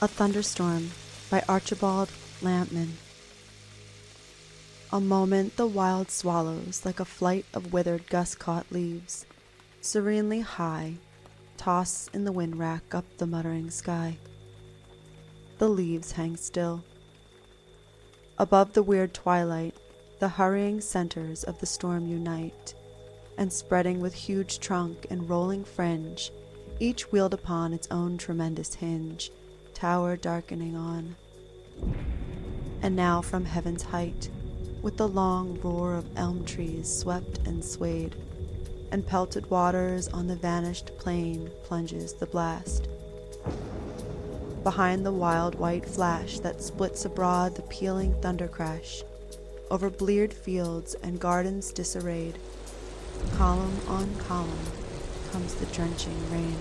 A Thunderstorm by Archibald Lampman. A moment the wild swallows, like a flight of withered gust-caught leaves, serenely high, toss in the wind rack up the muttering sky. The leaves hang still. Above the weird twilight, the hurrying centers of the storm unite, and spreading with huge trunk and rolling fringe, each wheeled upon its own tremendous hinge, tower darkening on. And now from heaven's height, with the long roar of elm trees swept and swayed, and pelted waters on the vanished plain plunges the blast. Behind the wild white flash that splits abroad the pealing thunder crash, over bleared fields and gardens disarrayed, column on column comes the drenching rain.